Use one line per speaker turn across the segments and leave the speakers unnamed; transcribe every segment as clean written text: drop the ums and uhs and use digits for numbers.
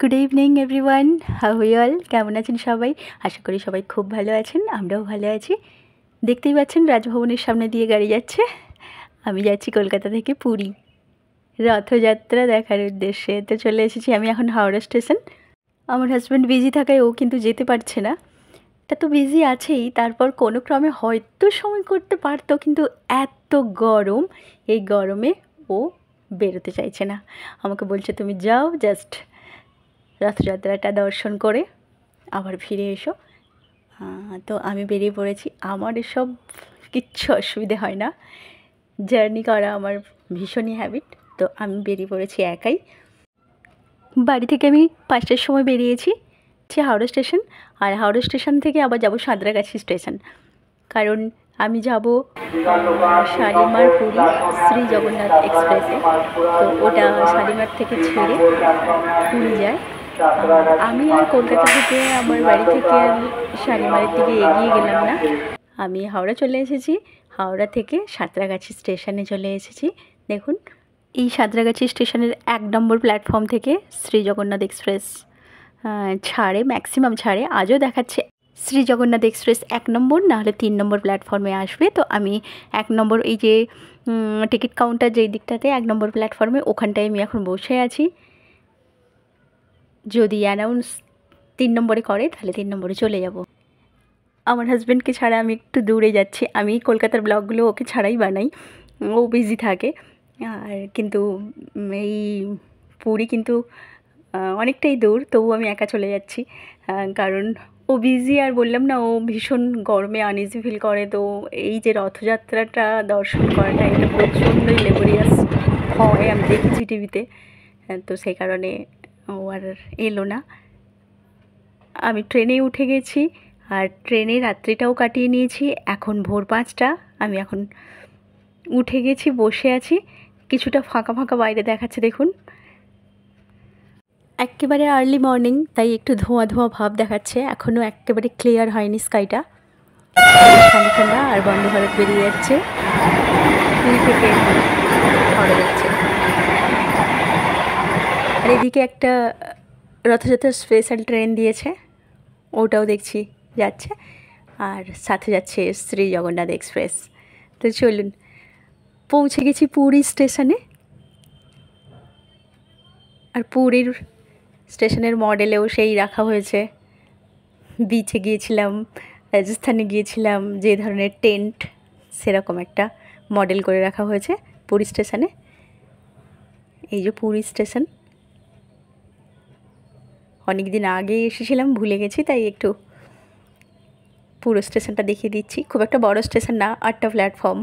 Good evening everyone, how you all? কেমন আছেন সবাই? আশা করি সবাই খুব ভালো আছেন, আমরাও ভালো আছি। দেখতেই পাচ্ছেন রাজভবনের সামনে দিয়ে গাড়ি যাচ্ছে। আমি যাচ্ছি কলকাতা থেকে পুরী রথযাত্রা দেখার উদ্দেশ্যে। তো চলে এসেছি আমি এখন হাওড়া স্টেশন। আমার হাজব্যান্ড বিজি থাকায় ও কিন্তু যেতে পারছে না। তা তো বিজি আছেই, তারপর কোনো ক্রমে হয়তো সময় করতে পারতো, কিন্তু এত গরম, এই গরমে ও বেরোতে চাইছে না। আমাকে বলছে তুমি যাও, জাস্ট রথযাত্রাটা দর্শন করে আবার ফিরে এসো। তো আমি বেরিয়ে পড়েছি। আমার এসব কিচ্ছু অসুবিধে হয় না, জার্নি করা আমার ভীষণই হ্যাবিট। তো আমি বেরিয়ে পড়েছি একাই। বাড়ি থেকে আমি 5টার সময় বেরিয়েছি হাওড়া স্টেশন, আর হাওড়া স্টেশন থেকে আবার যাব সাঁতরাগাছি স্টেশন, কারণ আমি যাব শালিমার পুরী শ্রী জগন্নাথ এক্সপ্রেসে। তো ওটা শালিমার থেকে ছেড়ে পুরী যায়। আমি আর কলকাতা থেকে আমার বাড়ি থেকে আর শালিমারের দিকে এগিয়ে গেলাম না, আমি হাওড়া চলে এসেছি। হাওড়া থেকে সাঁতরাগাছি স্টেশনে চলে এসেছি। দেখুন, এই সাঁতরাগাছি স্টেশনের 1 নম্বর প্ল্যাটফর্ম থেকে শ্রী জগন্নাথ এক্সপ্রেস ছাড়ে, ম্যাক্সিমাম ছাড়ে। আজও দেখাচ্ছে শ্রী জগন্নাথ এক্সপ্রেস 1 নম্বর, নাহলে 3 নম্বর প্ল্যাটফর্মে আসবে। তো আমি 1 নম্বর, এই যে টিকিট কাউন্টার যেই দিকটাতে 1 নম্বর প্ল্যাটফর্মে, ওখানটায় আমি এখন বসে আছি। যদি অ্যানাউন্স 3 নম্বরে করে তাহলে 3 নম্বরে চলে যাব। আমার হাজব্যান্ডকে ছাড়া আমি একটু দূরে যাচ্ছি। আমি কলকাতার ব্লগগুলো ওকে ছাড়াই বানাই, ও বিজি থাকে। আর কিন্তু এই পুরী কিন্তু অনেকটাই দূর, তবু আমি একা চলে যাচ্ছি। কারণ ও বিজি, আর বললাম না, ও ভীষণ গরমে আনইজি ফিল করে। তো এই যে রথযাত্রাটা দর্শন করাটা, এটা প্রচণ্ডই লেবোরিয়াস হয়, আমি দেখেছি টিভিতে। তো সেই কারণে ও আর এলো না। আমি ট্রেনে উঠে গেছি, আর ট্রেনে রাত্রিটাও কাটিয়ে নিয়েছি। এখন ভোর 5টা, আমি এখন উঠে গেছি, বসে আছি। কিছুটা ফাঁকা ফাঁকা বাইরে দেখাচ্ছে, দেখুন। একেবারে আর্লি মর্নিং, তাই একটু ধোঁয়া ধোঁয়া ভাব দেখাচ্ছে, এখনও একেবারে ক্লিয়ার হয়নি স্কাইটা। ঠান্ডা ঠান্ডা, আর বন্দে ভারত বেরিয়ে যাচ্ছে পুরী থেকে হাওড়া যাচ্ছে। আর এদিকে একটা রথযাত্রার স্পেশাল ট্রেন দিয়েছে, ওটাও দেখছি যাচ্ছে। আর সাথে যাচ্ছে শ্রী জগন্নাথ এক্সপ্রেস। তো চলুন, পৌঁছে গেছি পুরী স্টেশনে। আর পুরীর স্টেশনের মডেলেও সেই রাখা হয়েছে। বিচে গিয়েছিলাম, রাজস্থানে গিয়েছিলাম, যে ধরনের টেন্ট, সেরকম একটা মডেল করে রাখা হয়েছে পুরী স্টেশনে। এই যে পুরী স্টেশন, অনেক দিন আগে এসেছিলাম, ভুলে গেছি, তাই একটু পুরো স্টেশনটা দেখিয়ে দিচ্ছি। খুব একটা বড় স্টেশন না, 8টা প্ল্যাটফর্ম।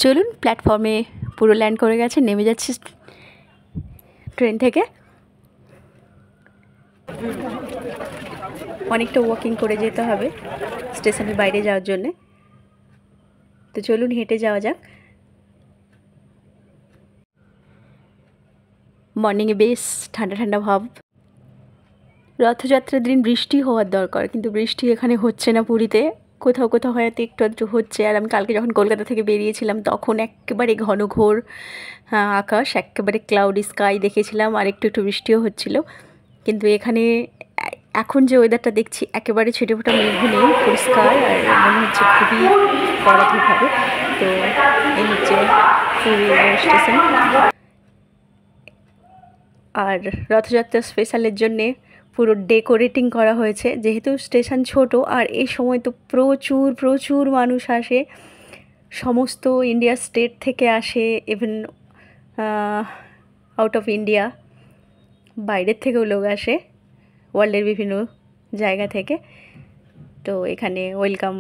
চলুন, প্ল্যাটফর্মে পুরো ল্যান্ড করে গেছে, নেমে যাচ্ছি ট্রেন থেকে। অনেকটা ওয়াকিং করে যেতে হবে স্টেশনের বাইরে যাওয়ার জন্যে। তো চলুন হেঁটে যাওয়া যাক। মর্নিংয়ে বেশ ঠান্ডা ঠান্ডা ভাব। রথযাত্রার দিন বৃষ্টি হওয়ার দরকার, কিন্তু বৃষ্টি এখানে হচ্ছে না পুরীতে। কোথাও কোথাও হয়তো একটু একটু হচ্ছে। আর আমি কালকে যখন কলকাতা থেকে বেরিয়েছিলাম, তখন একেবারে ঘনঘোর আকাশ, একেবারে ক্লাউডি স্কাই দেখেছিলাম, আর একটু একটু বৃষ্টিও হচ্ছিল। কিন্তু এখানে এখন যে ওয়েদারটা দেখছি, একেবারে ছিটে ফোটা মেঘ নেই, পরিষ্কার, আর মনে হচ্ছে খুবই কড়া ধূপ হবে। তো এই হচ্ছে পুরী স্টেশন। আর রথযাত্রা স্পেশালের জন্যে পুরো ডেকোরেটিং করা হয়েছে, যেহেতু স্টেশন ছোট, আর এই সময় তো প্রচুর প্রচুর মানুষ আসে, সমস্ত ইন্ডিয়া স্টেট থেকে আসে, ইভেন আউট অফ ইন্ডিয়া, বাইরের থেকেও লোক আসে, ওয়ার্ল্ডের বিভিন্ন জায়গা থেকে। তো এখানে ওয়েলকাম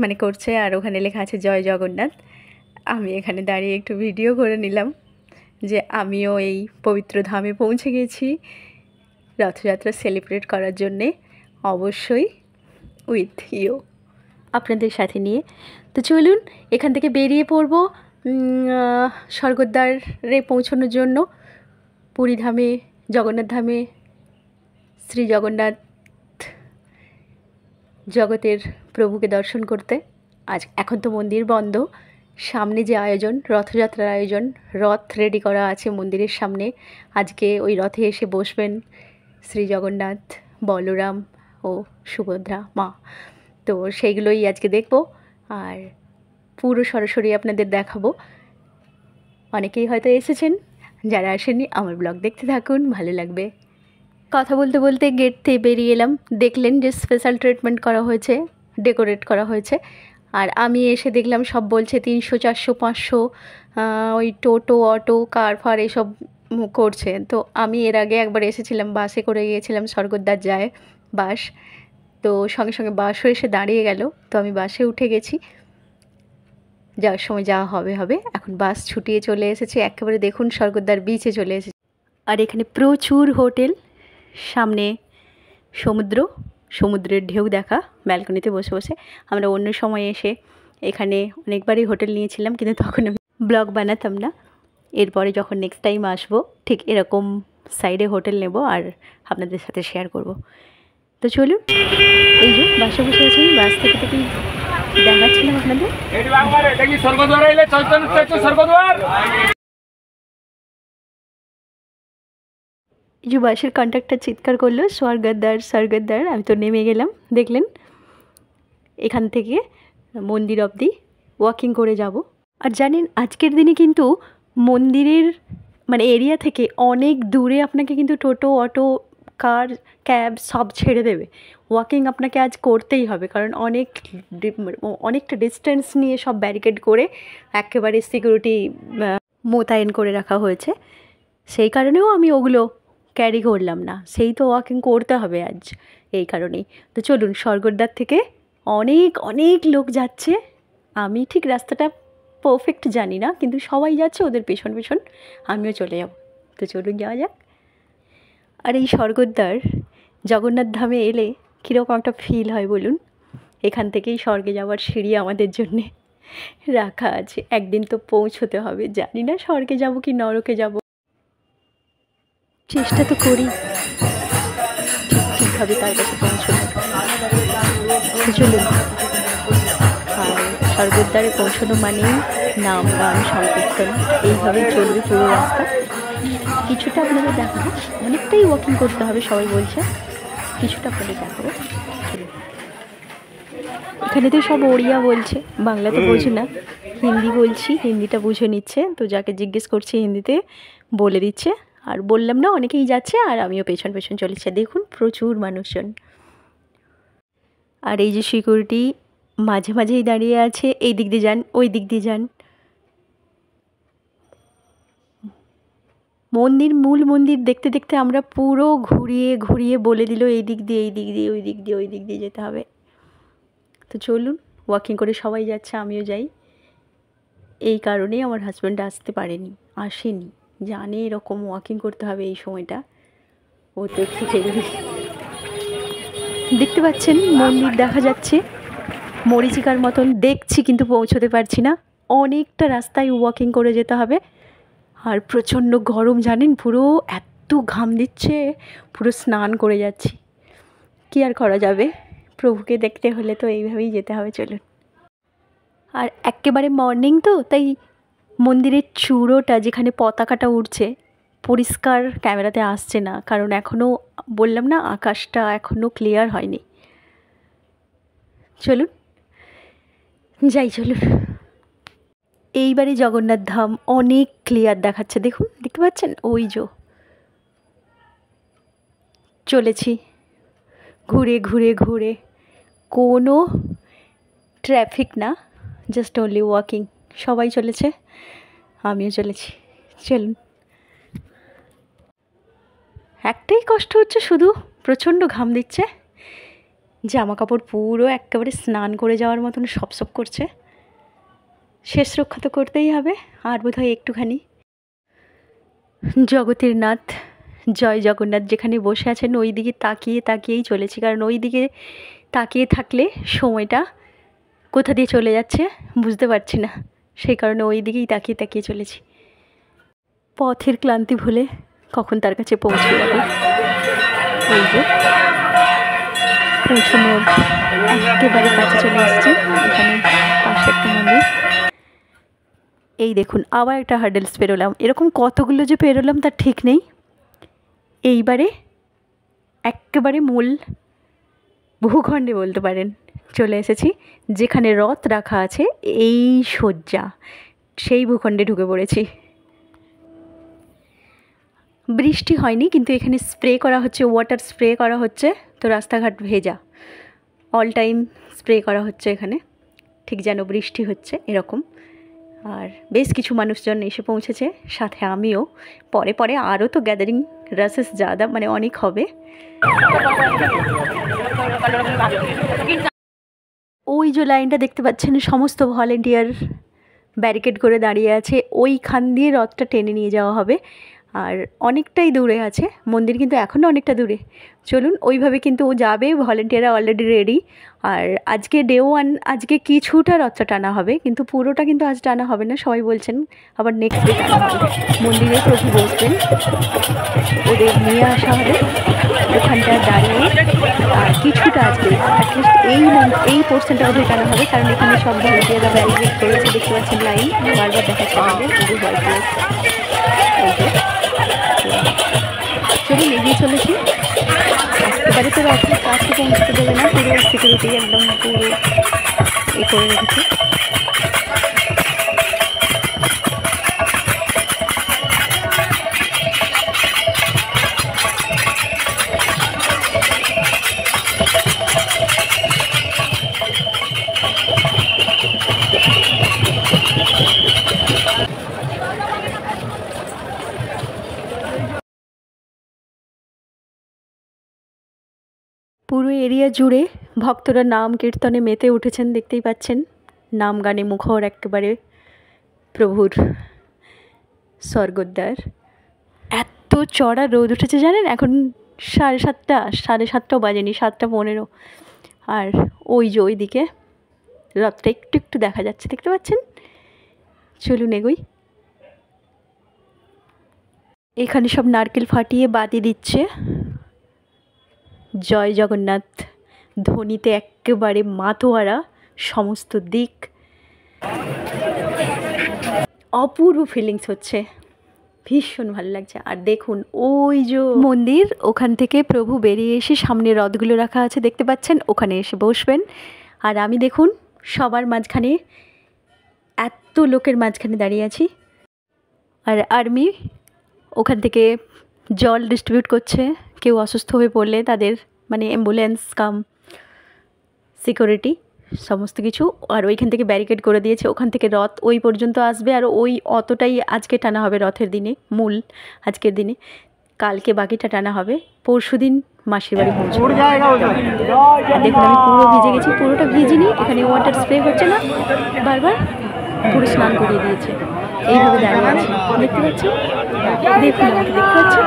মানে করছে, আর ওখানে লেখা আছে জয় জগন্নাথ। আমি এখানে দাঁড়িয়ে একটু ভিডিও করে নিলাম, যে আমিও এই পবিত্র ধামে পৌঁছে গেছি রথযাত্রা সেলিব্রেট করার জন্যে, অবশ্যই উইথ ইউ, আপনাদের সাথে নিয়ে। তো চলুন এখান থেকে বেরিয়ে পড়ব স্বর্গদ্বারে পৌঁছানোর জন্য, পুরী ধামে, জগন্নাথ ধামে, শ্রী জগন্নাথ জগতের প্রভুকে দর্শন করতে। এখন তো মন্দির বন্ধ, সামনে যে আয়োজন, রথযাত্রার আয়োজন, রথ রেডি করা আছে মন্দিরের সামনে। আজকে ওই রথে এসে বসবেন শ্রী জগন্নাথ, বলরাম ও সুভদ্রা মা। তো সেইগুলোই আজকে দেখব আর পুরো সরাসরি আপনাদের দেখাবো। অনেকেই হয়তো এসেছেন, যারা আসেননি আমার ব্লগ দেখতে থাকুন, ভালো লাগবে। কথা বলতে বলতে গেট থেকে বেরিয়ে এলাম, দেখলেন যে স্পেশাল ট্রিটমেন্ট করা হয়েছে, ডেকোরেট করা হয়েছে। আর আমি এসে দেখলাম সব বলছে 300, 400, 500, ওই টোটো, অটো, কার ফার এসব করছে। তো আমি এর আগে একবার এসেছিলাম, বাসে করে গিয়েছিলাম, স্বর্গদ্বার যায় বাস। তো সঙ্গে সঙ্গে বাসও এসে দাঁড়িয়ে গেল, তো আমি বাসে উঠে গেছি। যাওয়ার সময় যা হবে হবে। এখন বাস ছুটিয়ে চলে এসেছি, একেবারে দেখুন স্বর্গদ্বার বিচে চলে এসেছি। আর এখানে প্রচুর হোটেল, সামনে সমুদ্র, সমুদ্রের ঢেউ দেখা ব্যালকনিতে বসে বসে। আমরা অন্য সময় এসে এখানে অনেকবারই হোটেল নিয়েছিলাম, কিন্তু তখন আমি ব্লগ বানাতাম না। এরপরে যখন নেক্সট টাইম আসবো ঠিক এরকম সাইডে হোটেল নেব আর আপনাদের সাথে শেয়ার করব। তো চলুন, এই যে বাসে বসে আছি, বাস থেকে থেকেই দেখাচ্ছিলাম আপনাদের। এই যে বাসের কন্ডাক্টর চিৎকার করলো স্বর্গদ্বার স্বর্গদ্বার, আমি তো নেমে গেলাম। দেখলেন এখান থেকে মন্দির অবধি ওয়াকিং করে যাব। আর জানেন আজকের দিনে কিন্তু মন্দিরের মানে এরিয়া থেকে অনেক দূরে আপনাকে কিন্তু টোটো, অটো, কার, ক্যাব সব ছেড়ে দেবে। ওয়াকিং আপনাকে আজ করতেই হবে, কারণ অনেকটা ডিস্টেন্স নিয়ে সব ব্যারিকেড করে একেবারে সিকিউরিটি মোতায়েন করে রাখা হয়েছে। সেই কারণেও আমি ওগুলো ক্যারি করলাম না, সেই তো ওয়াকিং করতে হবে আজ, এই কারণেই। তো চলুন, স্বর্গদ্বার থেকে অনেক অনেক লোক যাচ্ছে। আমি ঠিক রাস্তাটা পারফেক্ট জানি না, কিন্তু সবাই যাচ্ছে, ওদের পেছন পেছন আমিও চলে যাব। তো চলুন যাওয়া যাক। আর এই স্বর্গদ্বার জগন্নাথ ধামে এলে কীরকম একটা ফিল হয় বলুন। এখান থেকেই স্বর্গে যাওয়ার সিঁড়ি আমাদের জন্যে রাখা আছে। একদিন তো পৌঁছতে হবে, জানি না স্বর্গে যাব কি নরকে যাব, চেষ্টা তো করি ঠিকভাবে তার কাছে পৌঁছানোর। চলুন, আর স্বর্গদ্বারে পৌঁছানো মানেই নাম, গান, সংকীর্তন, এইভাবেই চলবে পুরো রাস্তা। কিছুটা আপনাদের দেখাবো, অনেকটাই ওয়াকিং করতে হবে সবাই বলছে, কিছুটা আপনাদের দেখাবো। এখানে তো সব ওড়িয়া বলছে, বাংলা তো বোঝে না, হিন্দি বলছি, হিন্দিটা বুঝে নিচ্ছে। তো যাকে জিজ্ঞেস করছি হিন্দিতে বলে দিচ্ছে। আর বললাম না অনেকেই যাচ্ছে, আর আমিও পেছন পেছন চলেছে। দেখুন প্রচুর মানুষজন। আর এই যে সিকিউরিটি মাঝে মাঝেই দাঁড়িয়ে আছে, এই দিক দিয়ে যান, ওই দিক দিয়ে যান। মূল মন্দির দেখতে দেখতে আমরা পুরো ঘুরিয়ে ঘুরিয়ে বলে দিল এই দিক দিয়ে, এই দিক দিয়ে, ওই দিক দিয়ে, ওই দিক দিয়ে যেতে হবে। তো চলুন, ওয়াকিং করে সবাই যাচ্ছে, আমিও যাই। এই কারণেই আমার হাজব্যান্ড আসতে পারেনি, আসেনি, জানে এরকম ওয়াকিং করতে হবে এই সময়টা, ও তো একটু জরুরি। দেখতে পাচ্ছেন মন্দির দেখা যাচ্ছে মরীচিকার মতন, দেখছি কিন্তু পৌঁছতে পারছি না। অনেকটা রাস্তায় ওয়াকিং করে যেতে হবে। আর প্রচণ্ড গরম জানেন, পুরো এত ঘাম দিচ্ছে, পুরো স্নান করে যাচ্ছি। কী আর করা যাবে, প্রভুকে দেখতে হলে তো এইভাবেই যেতে হবে। চলুন। আর একেবারে মর্নিং তো, তাই মন্দিরের চূড়োটা যেখানে পতাকাটা উঠছে পরিষ্কার ক্যামেরাতে আসছে না, কারণ এখনও বললাম না আকাশটা এখনও ক্লিয়ার হয়নি। চলুন যাই, চলুন। এইবারে জগন্নাথ ধাম অনেক ক্লিয়ার দেখাচ্ছে, দেখুন, দেখতে পাচ্ছেন, ওই যে চলেছি ঘুরে ঘুরে ঘুরে, কোনো ট্রাফিক না, জাস্ট অনলি ওয়াকিং। সবাই চলেছে, আমিও চলেছি। চলুন। একটাই কষ্ট হচ্ছে শুধু, প্রচণ্ড ঘাম দিচ্ছে, জামা কাপড় পুরো একেবারে স্নান করে যাওয়ার মতন সপসপ করছে। শেষ রক্ষা তো করতেই হবে, আর বোধহয় একটুখানি। জগতের নাথ জয় জগন্নাথ যেখানে বসে আছেন ওই দিকে তাকিয়ে তাকিয়েই চলেছি, কারণ ওই দিকে তাকিয়ে থাকলে সময়টা কোথা দিয়ে চলে যাচ্ছে বুঝতে পারছি না, সেই কারণে ওই দিকেই তাকিয়ে তাকিয়ে চলেছি। পথের ক্লান্তি ভুলে কখন তার কাছে পৌঁছে যাবে। এই যে পৌঁছানোর একেবারে কাছে চলে এসেছি, এখানে পাশে একটা মন্দির। এই দেখুন আবার একটা হার্ডেলস পেরোলাম, এরকম কতগুলো যে পেরোলাম তার ঠিক নেই। এইবারে একেবারে মূল ভূখণ্ডে বলতে পারেন চলে এসেছি, যেখানে রথ রাখা আছে এই শয্যা, সেই ভূখণ্ডে ঢুকে পড়েছি। বৃষ্টি হয়নি, কিন্তু এখানে স্প্রে করা হচ্ছে, ওয়াটার স্প্রে করা হচ্ছে, তো রাস্তাঘাট ভেজা, অল টাইম স্প্রে করা হচ্ছে এখানে, ঠিক যেন বৃষ্টি হচ্ছে এরকম। আর বেশ কিছু মানুষজন এসে পৌঁছেছে, সাথে আমিও। পরে পরে আরও তো গ্যাদারিং রাসেস ज़्यादा মানে অনেক হবে। ওই যে লাইনটা দেখতে পাচ্ছেন, সমস্ত ভলেন্টিয়ার ব্যারিকেড করে দাঁড়িয়ে আছে, ওইখান দিয়ে রথটা টেনে নিয়ে যাওয়া হবে। আর অনেকটাই দূরে আছে মন্দির, কিন্তু এখনও অনেকটা দূরে। চলুন ওইভাবে কিন্তু ও যাবে, ভলেন্টিয়াররা অলরেডি রেডি। আর আজকে ডে 1, আজকে কিছুটা রথটা টানা হবে, কিন্তু পুরোটা কিন্তু আজ টানা হবে না, সবাই বলছেন আবার নেক্সট ডে টানা হবে। মন্দিরে প্রভু বসবেন, ওদের নিয়ে আসা হবে, ওখানটা দাঁড়িয়ে আর কিছুটা আজকে অ্যাটলিস্ট এই পোর্শনটা বোধহয় টানা হবে, কারণ এখানে সব ভলেন্টিয়াররা ব্যারিকেড করেছে, দেখতে পাচ্ছেন লাইন বারবার দেখাচ্ছে আমাদের, ওদের হোয়াইট ড্রেস। চলুন এগিয়ে চলেছি, একেবারে তো রথের কাছে পৌঁছতে দেবে না, পুরো সিকিউরিটি একদম পুরো এ করে রেখেছে। পুরো এরিয়া জুড়ে ভক্তরা নাম কীর্তনে মেতে উঠেছেন, দেখতেই পাচ্ছেন, নাম গানে মুখর একেবারে প্রভুর স্বর্গদ্বার। এত চড়া রোদ উঠেছে জানেন, এখন 7:30, 7:30 বাজেনি, 7:15। আর ওই যে ওই দিকে রথটা একটু একটু দেখা যাচ্ছে, দেখতে পাচ্ছেন। চলুন এগোই। এখানে সব নারকেল ফাটিয়ে বাতি দিচ্ছে, জয় জগন্নাথ ধ্বনিতে একেবারে মাতোয়ারা সমস্ত দিক, অপূর্ব ফিলিংস হচ্ছে, ভীষণ ভালো লাগছে। আর দেখুন ওই যে মন্দির, ওখান থেকে প্রভু বেরিয়ে এসে সামনে রথগুলো রাখা আছে, দেখতে পাচ্ছেন, ওখানে এসে বসবেন। আর আমি দেখুন সবার মাঝখানে, এত লোকের মাঝখানে দাঁড়িয়ে আছি। আর আর্মি ওখান থেকে জল ডিস্ট্রিবিউট করছে, কেউ অসুস্থ হয়ে পড়লে তাদের, মানে অ্যাম্বুলেন্স কাম সিকিউরিটি সমস্ত কিছু। আর ওইখান থেকে ব্যারিকেড করে দিয়েছে, ওখান থেকে রথ ওই পর্যন্ত আসবে, আর ওই অতটাই আজকে টানা হবে রথের দিনে, মূল আজকের দিনে। কালকে বাকিটা টানা হবে, পরশু দিন মাসির বাড়ি পৌঁছবে। দেখুন আমি পুরো ভিজে গেছি, পুরোটা ভিজিনি, এখানে ওয়াটার স্প্রে হচ্ছে না, বারবার পুরো স্নান করিয়ে দিয়েছে। এইভাবে দাঁড়িয়ে আছে, দেখতে পাচ্ছেন, দেখুন আমাকে দেখতে পাচ্ছেন।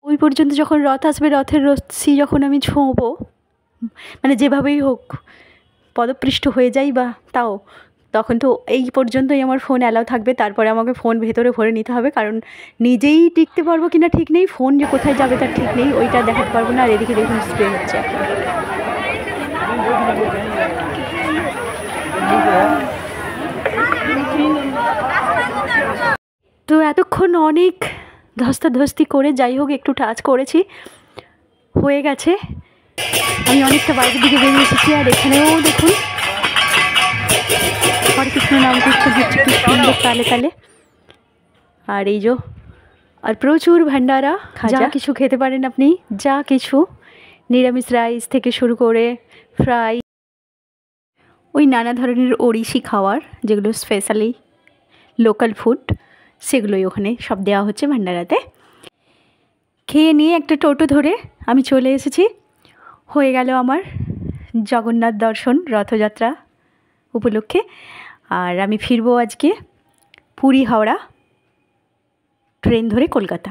ওই পর্যন্ত যখন রথ আসবে, রথের রশ্মি যখন আমি ছোঁবো, মানে যেভাবেই হোক পদপৃষ্ঠ হয়ে যাই বা তাও, তখন তো এই পর্যন্তই আমার ফোন অ্যালাউ থাকবে, তারপরে আমাকে ফোন ভেতরে ভরে নিতে হবে, কারণ নিজেই টিকতে পারবো কিনা ঠিক নেই, ফোন যে কোথায় যাবে তার ঠিক নেই, ওইটা দেখাতে পারবো না। আর এদিকে দেখুন স্প্রে হচ্ছে। তো এতক্ষণ অনেক ধস্তাধস্তি করে যাই হোক একটু টাচ করেছি, হয়ে গেছে। আমি অনেকটা বাইরের দিকে বেরিয়ে এসেছি, আর এখানেও দেখুন হরে কৃষ্ণ নাম কীর্তন হচ্ছে কি সুন্দর তালে তালে। আর এই যে, আর প্রচুর ভান্ডারা, যা কিছু খেতে পারেন আপনি, যা কিছু, নিরামিষ রাইস থেকে শুরু করে ফ্রাই, ওই নানা ধরনের ওড়িশি খাবার যেগুলো স্পেশালি লোকাল ফুড, সেগুলোই ওখানে সব দেওয়া হচ্ছে ভান্ডারাতে। খেয়ে নিয়ে একটা টোটো ধরে আমি চলে এসেছি, হয়ে গেল আমার জগন্নাথ দর্শন, রথযাত্রা উপলক্ষে। আর আমি ফিরবো আজকে পুরী হাওড়া ট্রেন ধরে কলকাতা।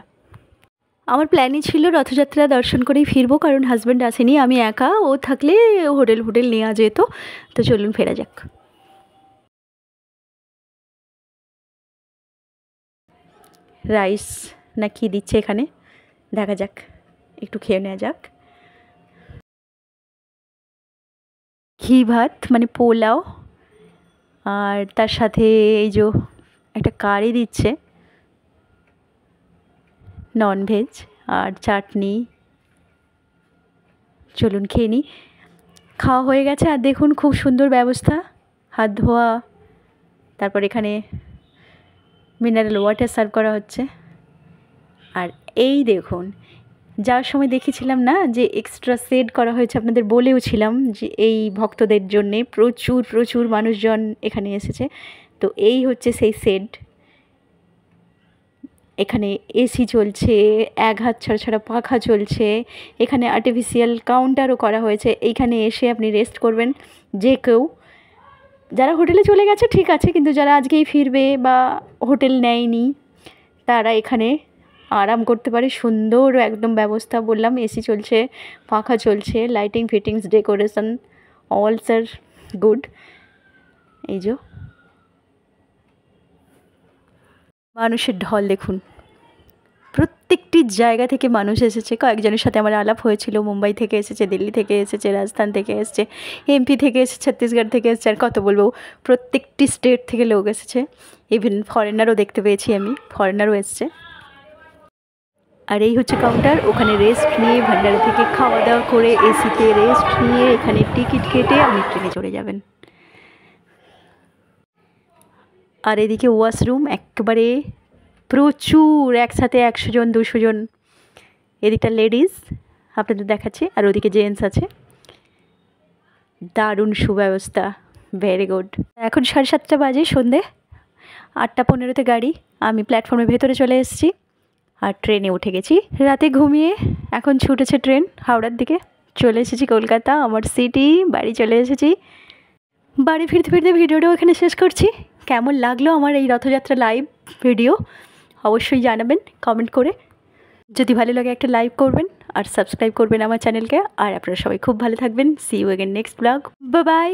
আমার প্ল্যানই ছিল রথযাত্রা দর্শন করেই ফিরবো, কারণ হাজব্যান্ড আসেনি, আমি একা, ও থাকলে হোটেল নেওয়া যেত। তো চলুন ফেরা যাক। রাইস না কি দিচ্ছে এখানে, দেখা যাক, একটু খেয়ে নেওয়া যাক। ঘি ভাত মানে পোলাও, আর তার সাথে এই যে একটা কারি দিচ্ছে ননভেজ, আর চাটনি। চলুন খেয়ে নিই। খাওয়া হয়ে গেছে, আর দেখুন খুব সুন্দর ব্যবস্থা, হাত ধোয়া, তারপর এখানে মিনারেল ওয়াটার সার্ভ করা হচ্ছে। আর এই দেখুন, যাওয়ার সময় দেখেছিলাম না যে এক্সট্রা সেট করা হয়েছে, আপনাদের বলেও ছিলাম যে এই ভক্তদের জন্যে প্রচুর মানুষজন এখানে এসেছে। তো এই হচ্ছে সেই সেট। এখানে এসি চলছে, এক হাত ছাড়া পাখা চলছে, এখানে আর্টিফিশিয়াল কাউন্টারও করা হয়েছে। এইখানে এসে আপনি রেস্ট করবেন যে কেউ। যারা হোটেলে চলে গেছে ঠিক আছে, কিন্তু যারা আজকেই ফিরবে বা হোটেল নেয়নি তারা এখানে আরাম করতে পারে। সুন্দর একদম ব্যবস্থা, বললাম এসি চলছে, পাখা চলছে, লাইটিং ফিটিংস ডেকোরেশন অলস আর গুড। এই যে মানুষের ঢল দেখুন, প্রত্যেকটি জায়গা থেকে মানুষ এসেছে। কয়েকজনের সাথে আমার আলাপ হয়েছিল, মুম্বাই থেকে এসেছে, দিল্লি থেকে এসেছে, রাজস্থান থেকে এসেছে, এমপি থেকে এসেছে, ছত্তিশগড় থেকে এসেছে, আর কত বলবো, প্রত্যেকটি স্টেট থেকে লোক এসেছে। ইভেন ফরেনারও দেখতে পেয়েছি আমি, ফরেনারও এসছে। আর এই হচ্ছে কাউন্টার, ওখানে রেস্ট নিয়ে ভান্ডারা থেকে খাওয়া দাওয়া করে এসিতে রেস্ট নিয়ে এখানে টিকিট কেটে আপনি ট্রেনে চলে যাবেন। আর এদিকে ওয়াশরুম একেবারে প্রচুর, একসাথে 100 জন 200 জন। এদিকটা লেডিস আপনাদের দেখাচ্ছি, আর ওদিকে জেন্টস আছে। দারুণ সুব্যবস্থা, ভেরি গুড। এখন 7:30 বাজে, সন্ধে 8:15-তে গাড়ি। আমি প্ল্যাটফর্মের ভেতরে চলে এসেছি আর ট্রেনে উঠে গেছি। রাতে ঘুমিয়ে এখন ছুটেছে ট্রেন হাওড়ার দিকে। চলে এসেছি কলকাতা, আমার সিটি, বাড়ি চলে এসেছি। বাড়ি ফিরতে ভিডিওটাও এখানে শেষ করছি। কেমন লাগলো আমার এই রথযাত্রা লাইভ ভিডিও অবশ্যই জানাবেন কমেন্ট করে। যদি ভালো লাগে একটা লাইক করবেন আর সাবস্ক্রাইব করবেন আমার চ্যানেলকে। আর আপনারা সবাই খুব ভালো থাকবেন। See you again next blog. Bye by.